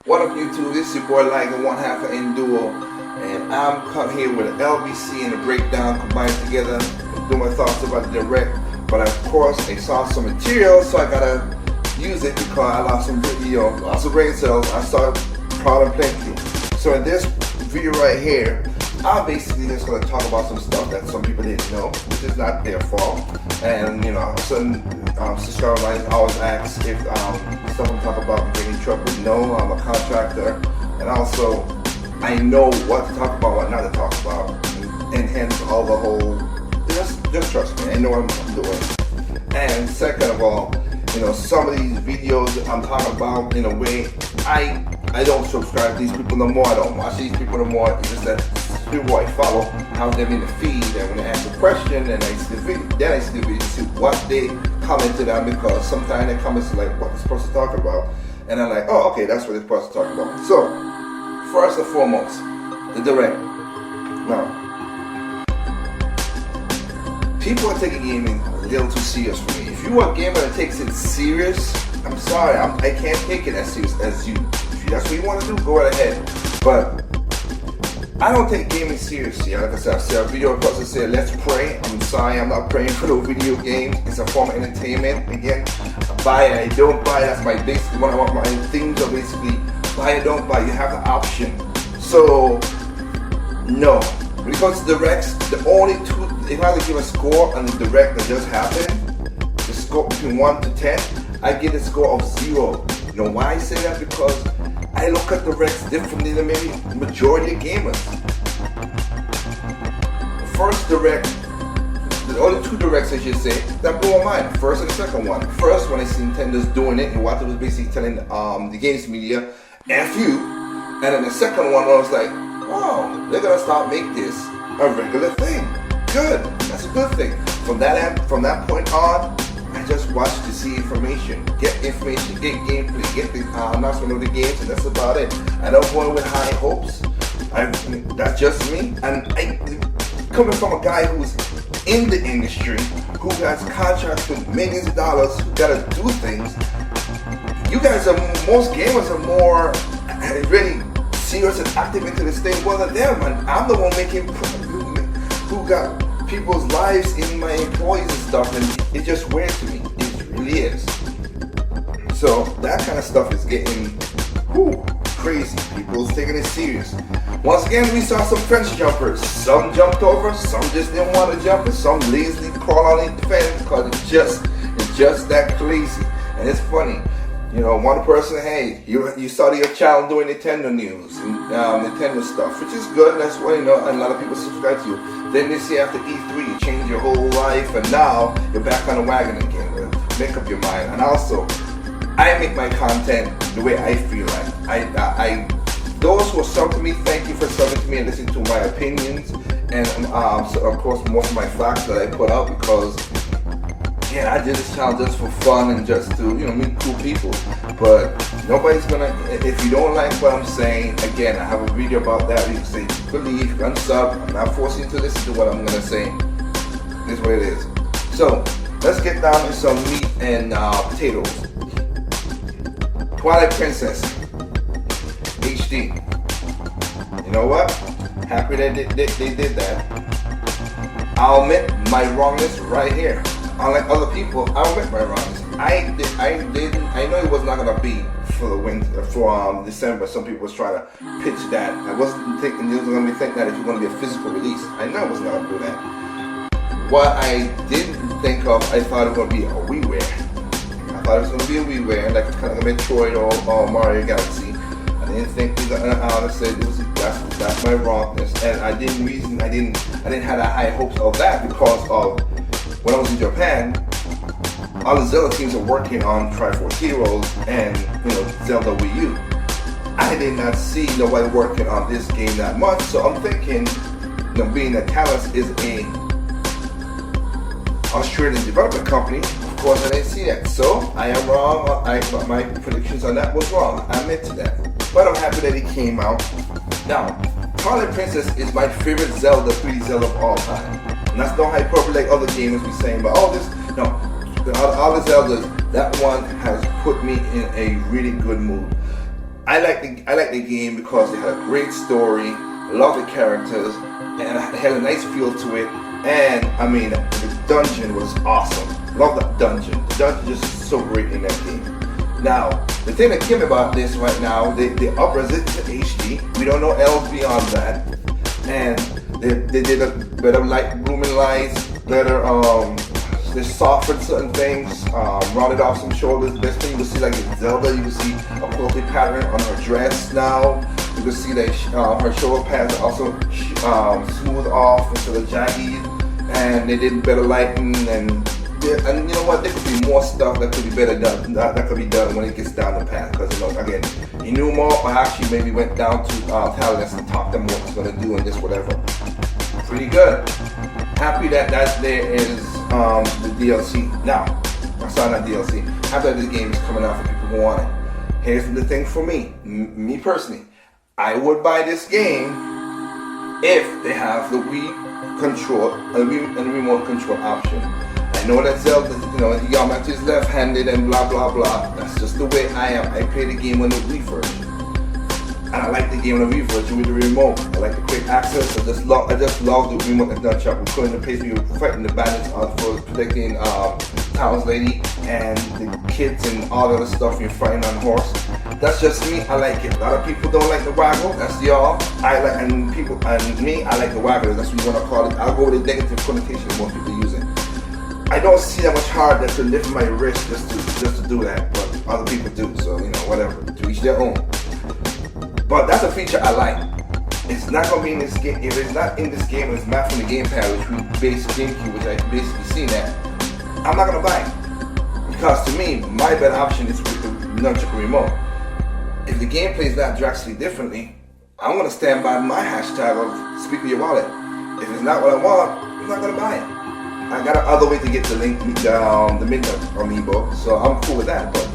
What up YouTube, this is your boy Like and one half of Enduro, and I'm come here with an LBC and a breakdown combined together, do my thoughts about the direct. But of course I saw some material, so I gotta use it because I lost some video, lots of brain cells. I saw proud and plenty. So in this video right here, I'm basically just gonna talk about some stuff that some people didn't know, which is not their fault. And you know, certain subscriber lines always ask if stuff I'm talking about getting in trouble. No, I'm a contractor, and also I know what to talk about, what not to talk about, and hence all the whole. Just trust me, I know what I'm doing. And second of all, you know, some of these videos I'm talking about in a way I don't subscribe to these people no more. I don't watch these people no more. It's just that people I follow, have them in the feed, and when they ask a question and I see the video, then I see the video to see what they commented on, because sometimes they comments like what this person talking about, and I'm like, oh okay, that's what this person talking about. So first and foremost, the direct. Now, people are taking gaming a little too serious for me. If you are a gamer that takes it serious, I'm sorry, I can't take it as serious as you. If that's what you want to do, go right ahead. But I don't take gaming seriously. Like I said, I saw a video of a person said, let's pray. I'm sorry, I'm not praying for no video games. It's a form of entertainment. Again, I buy it, I don't buy it. That's my basic, one of my things are basically buy it, don't buy it. You have the option. So, no. When it comes to directs, the only two, if I had to give a score on the direct that just happened, the score between 1 to 10, I give a score of 0. You know why I say that? Because I look at directs differently than maybe the majority of gamers. The first direct, the only two directs I should say, that blew my mind. First and the second one. First, when I see Nintendo's doing it, and what it was basically telling the games media, F you. And then the second one, I was like, wow, they're gonna start make this a regular thing. Good, that's a good thing. From that point on, I just watch to see information, get gameplay, get the announcement of the games, and that's about it. I don't go in with high hopes. That's just me. And coming from a guy who's in the industry, who has contracts with millions of dollars, who gotta do things. You guys most gamers are more really serious and active into this thing more than them, and I'm the one who got people's lives in my employees and stuff, and it's just weird to me. It really is. So that kind of stuff is getting crazy. People's taking it serious. Once again, we saw some French jumpers. Some jumped over, some just didn't want to jump, and some lazily crawled on the fence because it's just that crazy. And it's funny. You know, one person, hey, you saw your child doing Nintendo news and Nintendo stuff, which is good. That's why, you know, a lot of people subscribe to you. Then they say after E3, you change your whole life, and now you're back on the wagon again. Make up your mind. And also, I make my content the way I feel like. Those who are subbing to me, thank you for subbing to me and listening to my opinions, and so of course most of my facts that I put out, because yeah, I did this channel just for fun and just to, you know, meet cool people. But nobody's gonna, if you don't like what I'm saying, again, I have a video about that. You can say, believe, unsub. I'm not forcing you to listen to what I'm gonna say. This is what it is. So, let's get down to some meat and potatoes. Twilight Princess HD. You know what? Happy that they did that. I'll admit my wrongness right here. Unlike other people, I'll admit my wrongness. I know it was not gonna be for the winter, for December. Some people was trying to pitch that. I wasn't thinking it was gonna be thinking that it was gonna be a physical release. I know it was not gonna do that. What I didn't think of, I thought it was gonna be a WiiWare. I thought it was gonna be a WiiWare, like kind of a Metroid or Mario Galaxy. I didn't think it was I said it was that's my wrongness, and I didn't have that high hopes of that, because of when I was in Japan, all the Zelda teams are working on Triforce Heroes and, you know, Zelda Wii U. I did not see nobody working on this game that much, so I'm thinking, you know, being that Talos is a Australian development company, of course I didn't see that. So I am wrong. My predictions on that was wrong. I admit to that. But I'm happy that it came out. Now, Twilight Princess is my favorite Zelda, 3D Zelda of all time. And that's no hyperbole like other gamers be saying, but all the Zeldas, that one has put me in a really good mood. I like the game because it had a great story, love the characters, and it had a nice feel to it. And I mean, the dungeon was awesome. Love that dungeon. The dungeon is just so great in that game. Now, the thing that came about this right now, they up-res it to HD. We don't know else beyond that. And they did a better light, blooming lights, better they softened certain things, rounded off some shoulders. The best thing you will see, like in Zelda, you will see a quilted pattern on her dress now. You can see that her shoulder pads are also smooth off instead of jaggy, and they did better lighting. And you know what? There could be more stuff that could be better done. That could be done when it gets down the path. Because again, he knew more, or actually maybe went down to Talents and talked them what he's gonna do and just whatever. Pretty good. Happy that there is the DLC now. I saw that DLC. Happy that this game is coming out for people who want it. Here's the thing for me, me personally. I would buy this game if they have the Wii control and the remote control option. I know that Zelda, Yamato is left-handed and blah blah blah. That's just the way I am. I play the game on the Wii version, and I like the game on the Wii version with the remote. I like the quick access. I just love the remote and nunchuck. We're putting the place where you're fighting the bandits for protecting Town's Lady and the kids and all the other stuff. You're fighting on horse. That's just me. I like it. A lot of people don't like the waggle. That's y'all. I like me. I like the waggle. That's what you want to call it. I'll go with the negative connotation most people use it. I don't see that much hard to lift my wrist just to do that, but other people do. So whatever. To each their own. But that's a feature I like. It's not gonna be in this game. If it's not in this game, it's not from the gamepad, which we basically GameCube, which I basically seen that. I'm not gonna buy it because to me, my better option is with the nunchuck remote. If the gameplay is not drastically differently, I'm gonna stand by my hashtag of speak with your wallet. If it's not what I want, I'm not gonna buy it. I got another way to get the Midnight Amiibo, so I'm cool with that. But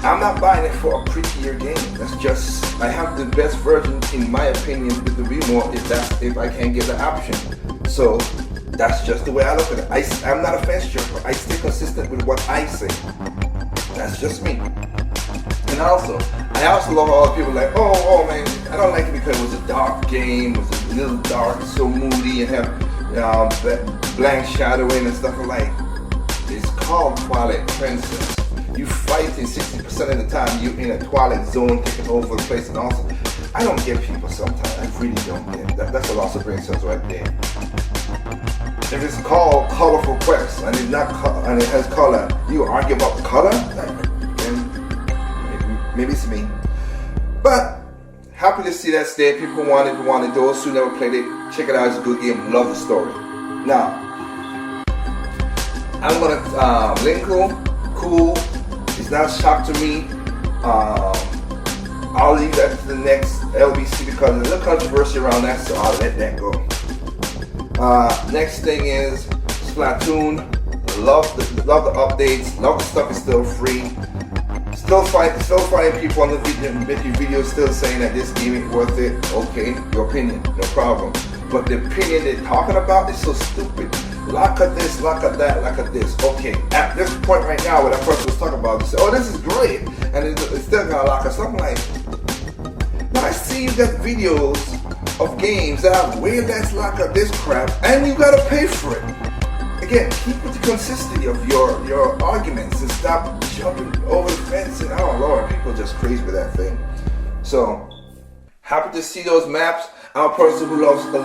I'm not buying it for a prettier game. That's just, I have the best version in my opinion with the remote if I can't get the option. So that's just the way I look at it. I'm not a fence jumper. I stay consistent with what I say. That's just me. And I also love all the people like, oh man, I don't like it because it was a dark game, it was a little dark, so moody, and have blank shadowing and stuff like. It's called Twilight Princess. You fighting 60% of the time you're in a Twilight zone taking over the place, and also I don't get people sometimes. I really don't get that. That's a loss of brain cells right there. If it's called Colorful Quest and it's not and it has color, you argue about color? Maybe it's me. But happy to see that stay. People want it. Those who never played it, check it out. It's a good game. Love the story. Now, I'm gonna Linko, cool. It's not a shock to me. I'll leave that to the next LBC because there's a little controversy around that, so I'll let that go. Next thing is Splatoon. Love the updates. Love the stuff is still free. Still finding people on the video still saying that this game ain't worth it. Okay, your opinion, no problem. But the opinion they're talking about is so stupid. Lock at this, lock at that, lock at this. Okay, at this point right now, what that person was talking about, they said, oh, this is great, and it's still gonna lock us. I'm like, now I see you got videos of games that have way less lock at this crap, and you gotta pay for it. Again, keep with the consistency of your arguments and stop jumping over the fence. And oh Lord, people are just crazy with that thing. So happy to see those maps. I'm a person who loves the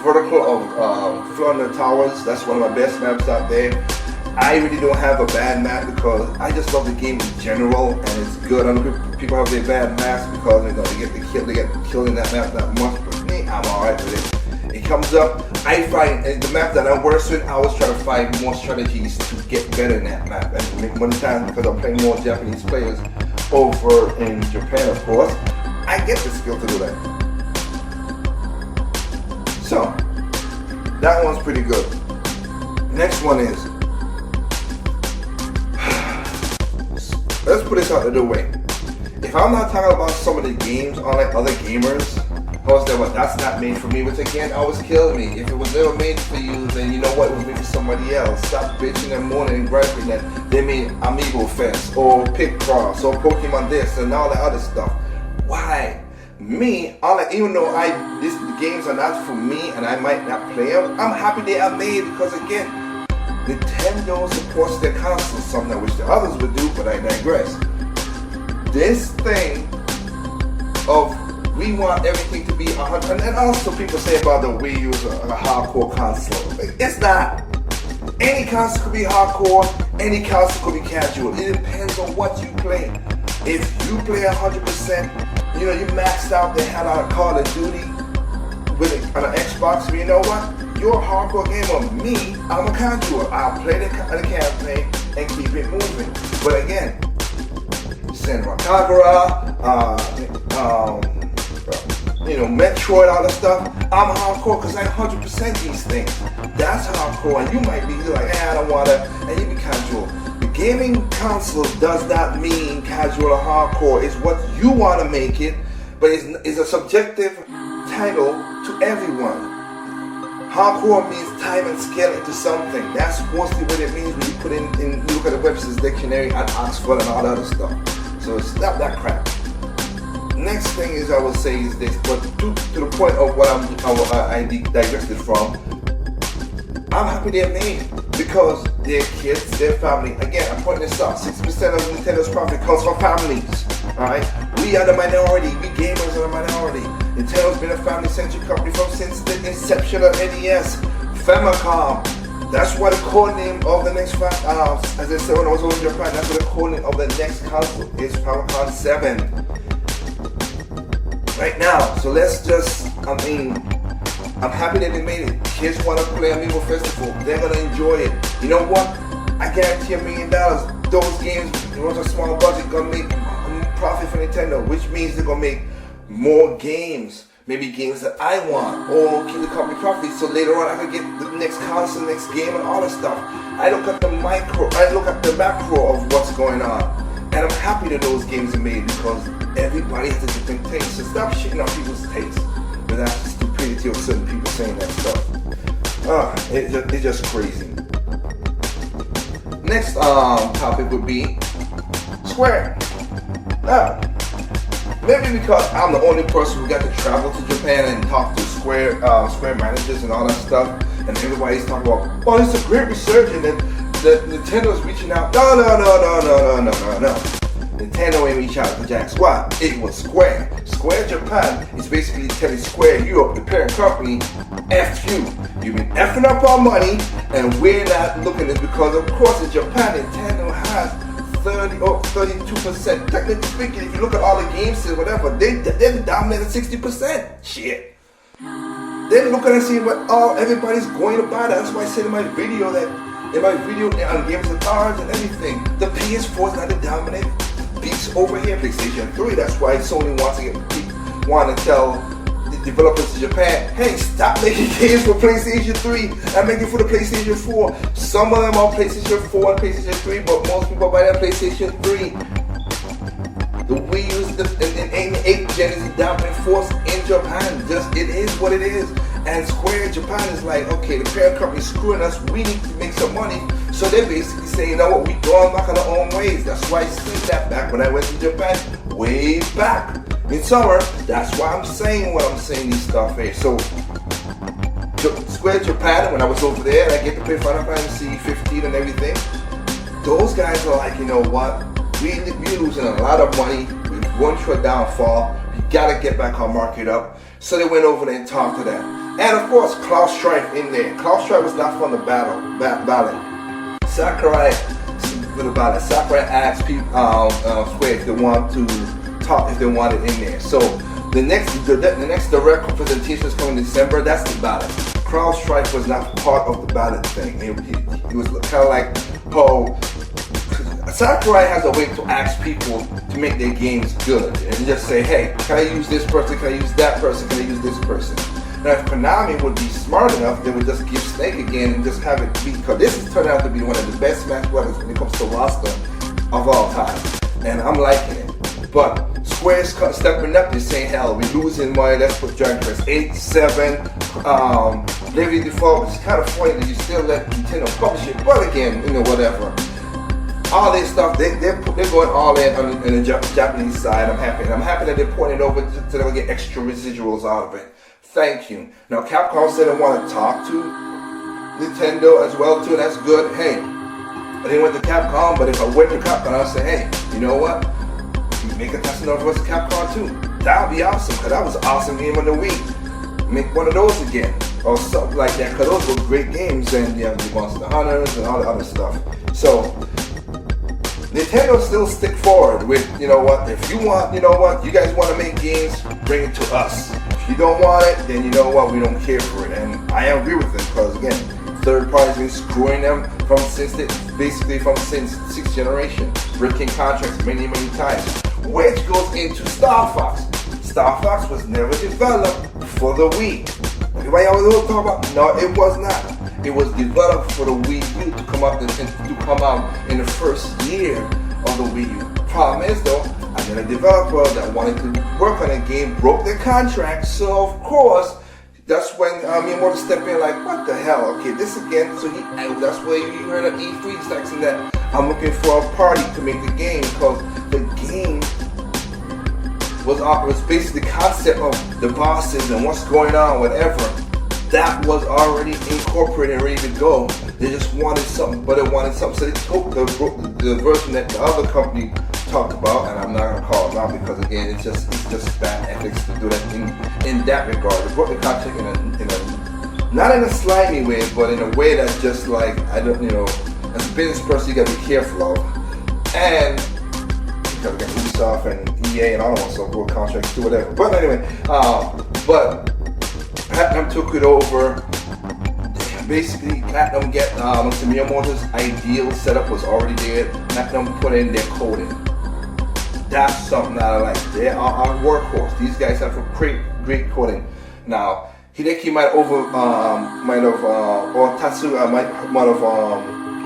vertical of Florida Towers. That's one of my best maps out there. I really don't have a bad map because I just love the game in general, and it's good. I know people have their bad maps because they get killed in that map that much. But me, I'm alright with it. It comes up, I find the map that I'm worse with, I always try to find more strategies to get better in that map. And one time, because I'm playing more Japanese players over in Japan, of course, I get the skill to do that. So, that one's pretty good. Next one is, let's put this out of the way. If I'm not talking about some of the games, unlike other gamers, How's that? What? That's not made for me, which again always kills me. If it was never made for you, then you know what? It was made for somebody else. Stop bitching and moaning and griping that they made Amiibo Fest or Picross or Pokemon this and all that other stuff. Why? Me, even though these games are not for me and I might not play them, I'm happy they are made because again, Nintendo supports their consoles, something I wish the others would do, but I digress. This thing of we want everything to be 100, and also people say about the Wii U is a hardcore console. It's not. Any console could be hardcore, any console could be casual. It depends on what you play. If you play 100%, you maxed out the hell out of Call of Duty on an Xbox, you know what? You're a hardcore gamer. Me, I'm a casual. I'll play the campaign and keep it moving. But again, Senran Kagura, Metroid, all that stuff, I'm hardcore because I 100% these things. That's hardcore, and you might be like, I don't want to, and you be casual. The gaming console does not mean casual or hardcore. It's what you want to make it, but it's a subjective title to everyone. Hardcore means time and scale into something. That's mostly what it means when you put you look at the Webster's Dictionary at Oxford and all that other stuff. So stop that crap. Next thing is I will say is this, but to the point of what I digested from, I'm happy they're made because their kids, their family. Again, I'm pointing this out. 60% of Nintendo's profit comes from families. All right, we are the minority. We gamers are the minority. Nintendo's been a family-centric company since the inception of NES, Famicom. That's what the code name of the next, as I said when I was over in Japan, that's what the code name of the next console is, Famicom 7. Right now, so let's just, I'm happy that they made it. Kids want to play Amiibo Festival, they're going to enjoy it. You know what? I guarantee $1 million, those games, with a small budget, going to make profit for Nintendo, which means they're going to make more games. Maybe games that I want, or keep the company profit, so later on I can get the next console, next game, and all that stuff. I look at the macro of what's going on, and I'm happy that those games are made because everybody has a different taste. So stop shitting on people's taste with that stupidity of certain people saying that stuff. It's just crazy. Next topic would be Square. Maybe because I'm the only person who got to travel to Japan and talk to Square managers and all that stuff, and everybody's talking about, oh, it's a great resurgence, and Nintendo's reaching out. No. Nintendo ain't reach out to Jack. Why? It was Square. Square Japan is basically telling Square Europe, the parent company, F you. You've been effing up our money, and we're not looking at it because, of course, in Japan, Nintendo has 30 or 32%. Technically speaking, if you look at all the games and whatever, they're dominating 60%. Shit. They're looking and seeing what everybody's going to buy. That's why I said in my video on Games and Cards and everything, the PS4 is not the dominant beats over here. PlayStation 3. That's why Sony want to tell the developers in Japan, hey, stop making games for PlayStation 3 and make it for the PlayStation 4. Some of them are PlayStation 4 and PlayStation 3, but most people buy that PlayStation 3. The Wii U is the 8th gen is the dominant force in Japan. It is what it is. And Square Japan is like, okay, the parent company is screwing us. We need to make some money. So they're basically saying, you know what, we're going back on our own ways. That's why I said that back when I went to Japan, way back in summer. That's why I'm saying what I'm saying, these stuff here. So Square Japan, when I was over there, and I get to play Final Fantasy 15 and everything, those guys are like, you know what, we're losing a lot of money. We're going through a downfall. We gotta get back our market up. So they went over there and talked to them. And of course, Klaus Strife in there. Klaus Strife was not from the ballot. Sakurai for the ballot. Sakurai asked people, Square if they want to talk, if they want it in there. So the next direct representation is coming in December. That's the ballot. Klaus Strife was not part of the ballot thing. He was kind of like, oh, Sakurai has a way to ask people to make their games good and just say, hey, can I use this person? Can I use that person? Can I use this person? Now, if Konami would be smart enough, they would just give Snake again and just have it be, because this has turned out to be one of the best Smash Brothers when it comes to roster of all time. And I'm liking it. But Square's stepping up. They're saying, hell, we're losing money. Let's put Dragon Quest 8, 7, Bravely Default, which is kind of funny that you still let Nintendo publish it. But again, whatever. All this stuff, they're going all in on the Japanese side. I'm happy. And I'm happy that they're putting it over so they'll get extra residuals out of it. Thank you. Now, Capcom said they want to talk to Nintendo as well, too. That's good. Hey, I didn't went to Capcom, but if I went to Capcom, I'd say, hey, you know what? You make a Testing of us Capcom too. That would be awesome, because that was an awesome game of the week. Make one of those again, or something like that, because those were great games, and you have the Monster Hunters and all the other stuff. So, Nintendo still stick forward with, you know what, if you want, you guys want to make games, bring it to us. If you don't want it, then you know what, we don't care for it. And I agree with them, because again, third party's been screwing them basically from since 6th generation, breaking contracts many times, which goes into Star Fox. Star Fox was never developed for the Wii. Everybody always talk about, no, it was not. It was developed for the Wii U to come out in the first year of the Wii U. Problem is though, I got a developer that wanted to work on a game, broke their contract, so of course, that's when Miyamoto stepped in like, what the hell, okay, this again, so that's where you heard of E3 saying that I'm looking for a party to make the game, because the game was basically the concept of the bosses and what's going on, whatever. That was already incorporated and ready to go. They just wanted something, but they wanted something, so they took the version that the other company talked about, and I'm not gonna call it out because again, it's just bad ethics to do that in that regard. They broke the contract in a not in a slimy way, but in a way that's just like, I don't, as a business person, you gotta be careful of. And because again, Ubisoft and EA and all of us so broke contracts too, whatever. But anyway, Platinum took it over. Basically, Platinum get Miyamoto's ideal setup was already there. Platinum put in their coding. That's something that I like. They are our workhorse. These guys have a great coding. Now, Hideki might have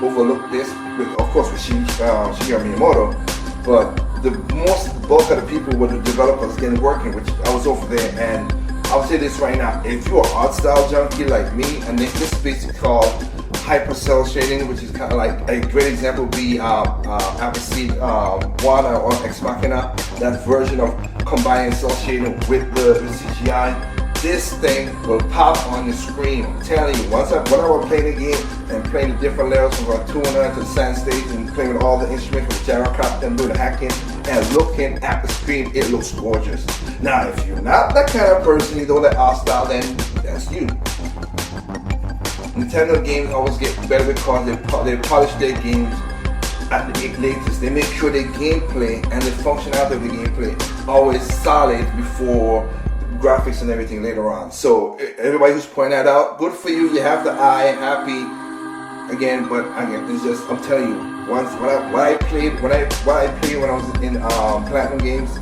overlooked this, of course, with Shigeru Miyamoto. But the bulk of the people were the developers getting working, which I was over there, and I'll say this right now, if you're an art style junkie like me, and this is basically called hypercell shading, which is kind of like a great example would be LBC 1 or Ex Machina, that version of combining cell shading with the CGI. This thing will pop on the screen. I'm telling you, when I was playing the game and playing the different levels from our tuner to the sand stage and playing with all the instruments with the gyrocopter and doing the hacking and looking at the screen, it looks gorgeous. Now, if you're not that kind of person, you don't like art style, then that's you. Nintendo games always get better because they polish their games at the latest. They make sure their gameplay and the functionality of the gameplay always solid before graphics and everything later on. So everybody who's pointing that out, good for you. You have the eye, happy again. But again, it's just, I'm telling you, what I played when I was in Platinum Games,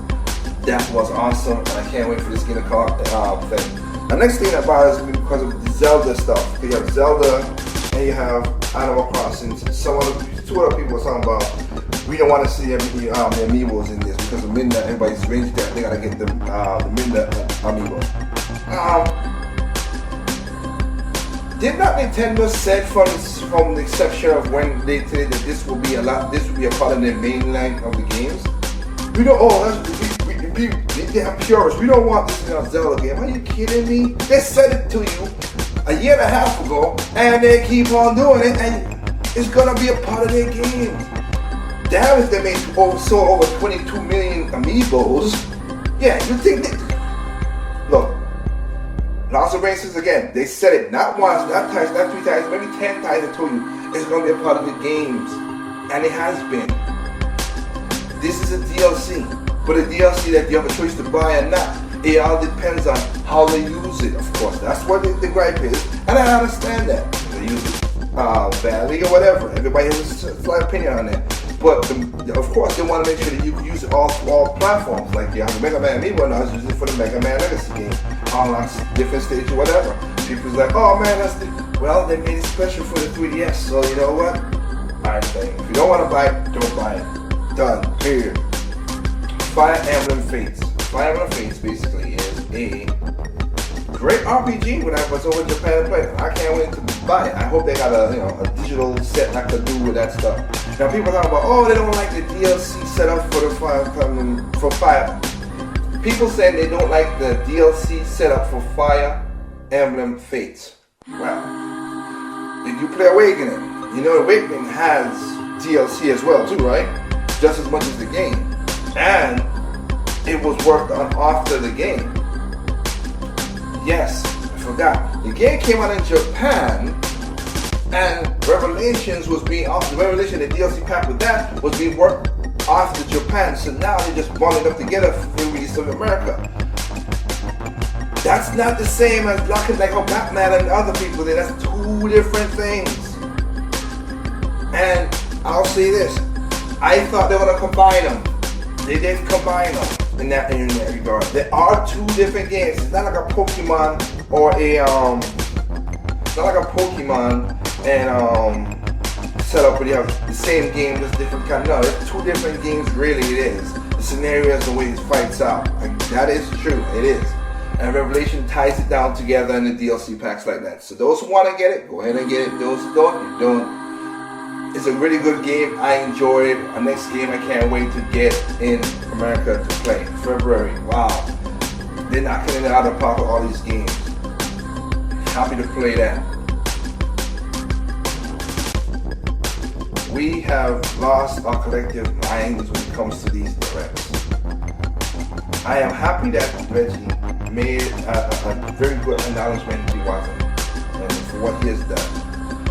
that was awesome, and I can't wait for this game to come out. The next thing that bothers me because of the Zelda stuff, you have Zelda and you have Animal Crossing. Two other people were talking about, we don't want to see the amiibos in this because of Midna, everybody's ranged that they gotta get the Midna amiibo. Did not Nintendo said from the exception of when they said that this will be a part of their main line of the games? We don't. They have purists. We don't want this in a Zelda game. Are you kidding me? They said it to you a year and a half ago, and they keep on doing it, and it's gonna be a part of their game. Damn, if they made sold over 22 million amiibos, yeah, you think that? Look, Lost of Races again. They said it not once, not twice, not 3 times, maybe 10 times. I told you it's gonna be a part of the games, and it has been. This is a DLC, but a DLC that you have a choice to buy or not. It all depends on how they use it, of course. That's what the gripe is, and I understand that. They use it badly or whatever. Everybody has a slight opinion on that. But of course, they want to make sure that you can use it all platforms. Like you have the Mega Man Amiibo, now it's using it for the Mega Man Legacy game, on different stages or whatever. People's like, oh man, well, they made it special for the 3DS, so you know what? Alright, if you don't want to buy it, don't buy it. Done. Period. Fire Emblem Fates. Fire Emblem Fates basically is a great RPG when I was over in Japan to play it. I can't wait to buy it. I hope they got a digital set I could do with that stuff. Now people talk about, oh, they don't like the DLC setup for the Fire. People saying they don't like the DLC setup for Fire Emblem Fates. Well, if you play Awakening, you know Awakening has DLC as well too, right? Just as much as the game. And it was worked on after the game. Yes, I forgot. The game came out in Japan, and Revelations was being the Revelation, the DLC pack with that was being worked after Japan. So now they just bundled up together for release of America. That's not the same as locking like how Batman and other people did. That's two different things. And I'll say this: I thought they were gonna combine them. They didn't combine them in that regard. There are two different games. It's not like a Pokemon or it's not like a Pokemon and setup where you have the same game, just different kind. No, it's two different games. Really, it is. The scenarios, the way it fights out. Like, that is true. It is. And Revelation ties it down together in the DLC packs like that. So those who want to get it, go ahead and get it. Those who don't, you don't. It's a really good game. I enjoy it. Our next game I can't wait to get in America to play. February. Wow. They're knocking it out of the park with all these games. Happy to play that. We have lost our collective minds when it comes to these directs. I am happy that Reggie made a very good acknowledgement to Iwata and for what he has done.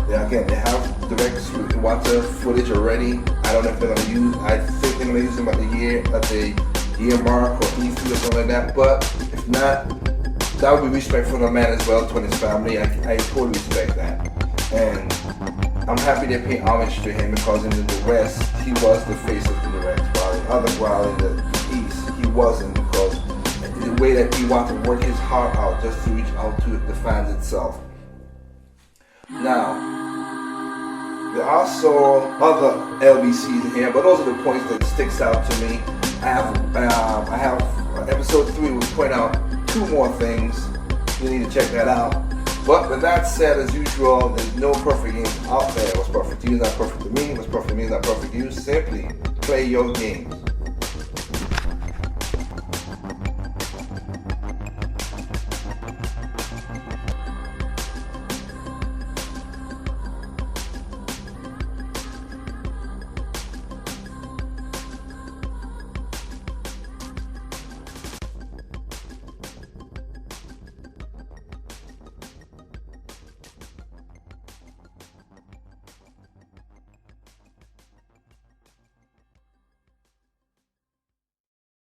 Again, they have directs with Iwata footage already. I don't know if they're going to use. I think they're going to use them at the year mark or E3 or something like that. But if not, that would be respectful of the man as well, to his family. I totally respect that, and I'm happy they pay homage to him because in the West he was the face of the direct, while in the East he wasn't, because the way that Iwata worked his heart out just to reach out to the fans itself. Now, there are also other LBCs in here, but those are the points that sticks out to me. I have episode 3 will point out 2 more things. You need to check that out. But with that said, as usual, there's no perfect games out there. What's perfect to you is not perfect to me. What's perfect to me is not perfect to you. Simply play your games.